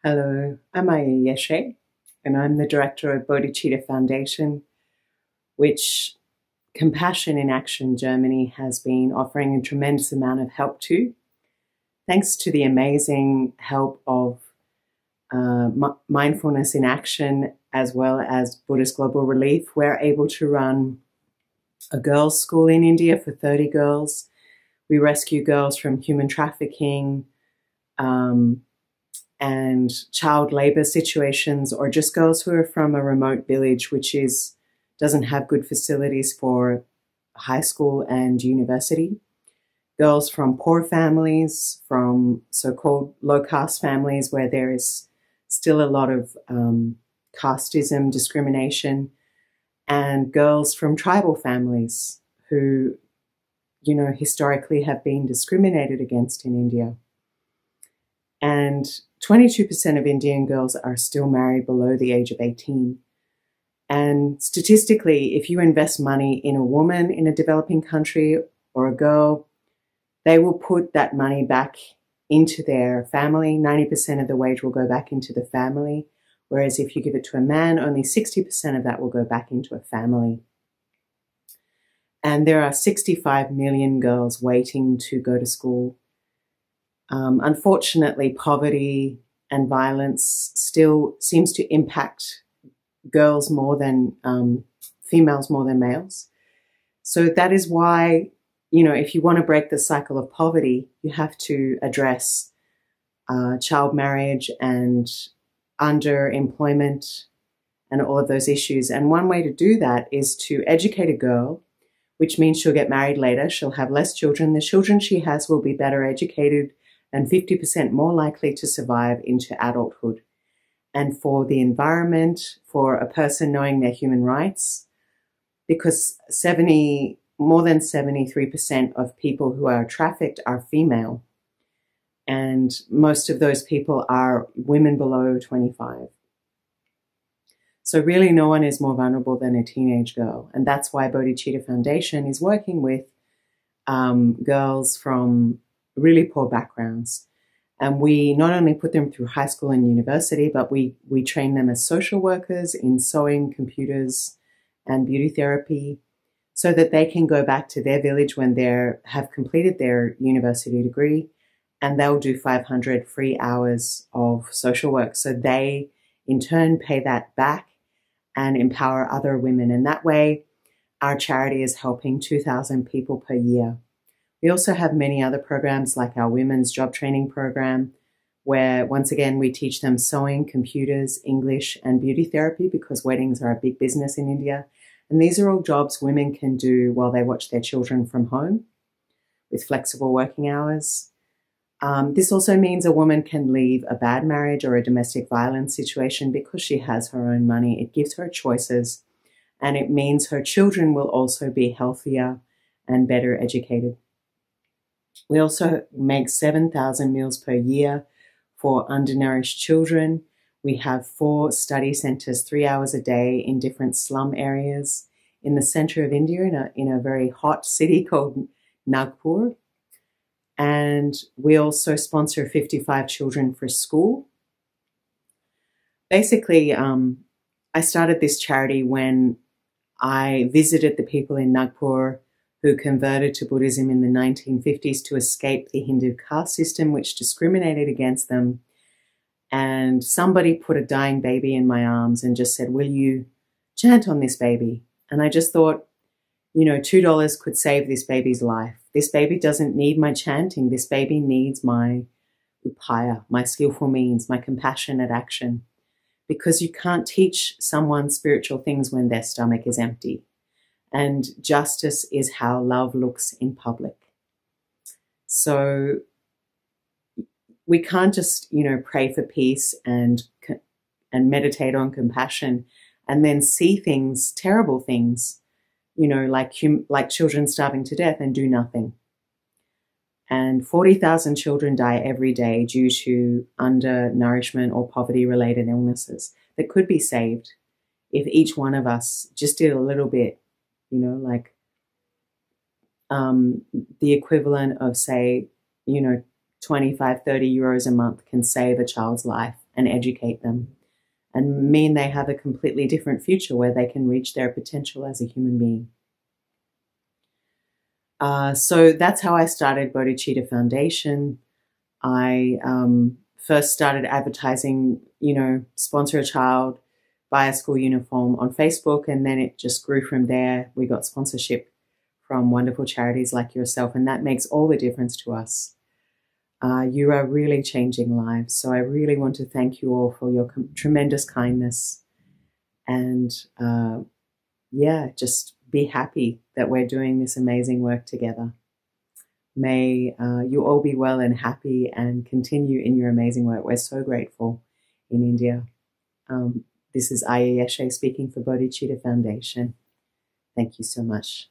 Hello, I'm Ayya Yeshe, and I'm the director of Bodhicitta Foundation, which Compassion in Action Germany has been offering a tremendous amount of help to. Thanks to the amazing help of Mindfulness in Action, as well as Buddhist Global Relief, we're able to run a girls' school in India for 30 girls. We rescue girls from human trafficking, and child labor situations, or just girls who are from a remote village which doesn't have good facilities for high school and university. Girls from poor families, from so-called low-caste families where there is still a lot of casteism, discrimination, and girls from tribal families who, historically have been discriminated against in India. And 22% of Indian girls are still married below the age of 18. And statistically, if you invest money in a woman in a developing country or a girl, they will put that money back into their family. 90% of the wage will go back into the family. Whereas if you give it to a man, only 60% of that will go back into a family. And there are 65 million girls waiting to go to school. Unfortunately, poverty and violence still seems to impact girls more than females more than males. So that is why, if you want to break the cycle of poverty, you have to address child marriage and underemployment and all of those issues. And one way to do that is to educate a girl, which means she'll get married later. She'll have less children. The children she has will be better educated and 50% more likely to survive into adulthood. And for the environment, for a person knowing their human rights, because more than 73% of people who are trafficked are female, and most of those people are women below 25. So really no one is more vulnerable than a teenage girl. And that's why Bodhicitta Foundation is working with girls from really poor backgrounds. And we not only put them through high school and university, but we train them as social workers in sewing, computers, and beauty therapy so that they can go back to their village when they have completed their university degree, and they'll do 500 free hours of social work. So they, in turn, pay that back and empower other women. And that way, our charity is helping 2,000 people per year. We also have many other programs like our women's job training program, where once again, we teach them sewing, computers, English, and beauty therapy, because weddings are a big business in India. And these are all jobs women can do while they watch their children from home with flexible working hours. This also means a woman can leave a bad marriage or a domestic violence situation because she has her own money. It gives her choices, and it means her children will also be healthier and better educated. We also make 7,000 meals per year for undernourished children. We have 4 study centers, 3 hours a day in different slum areas in the center of India, in a very hot city called Nagpur. And we also sponsor 55 children for school. Basically, I started this charity when I visited the people in Nagpur who converted to Buddhism in the 1950s to escape the Hindu caste system, which discriminated against them. And somebody put a dying baby in my arms and just said, "Will you chant on this baby?" And I just thought, $2 could save this baby's life. This baby doesn't need my chanting. This baby needs my upaya, my skillful means, my compassionate action. Because you can't teach someone spiritual things when their stomach is empty. And justice is how love looks in public. So we can't just, pray for peace and meditate on compassion and then see things, terrible things, like children starving to death and do nothing. And 40,000 children die every day due to undernourishment or poverty-related illnesses that could be saved if each one of us just did a little bit. The equivalent of, say, 25, 30 euros a month can save a child's life and educate them and mean they have a completely different future where they can reach their potential as a human being. So that's how I started Bodhicitta Foundation. I first started advertising, sponsor a child, buy a school uniform on Facebook, and then it just grew from there. We got sponsorship from wonderful charities like yourself, and that makes all the difference to us. You are really changing lives, so I really want to thank you all for your tremendous kindness, and just be happy that we're doing this amazing work together. May you all be well and happy and continue in your amazing work. We're so grateful in India. This is Ayya Yeshe speaking for Bodhicitta Foundation. Thank you so much.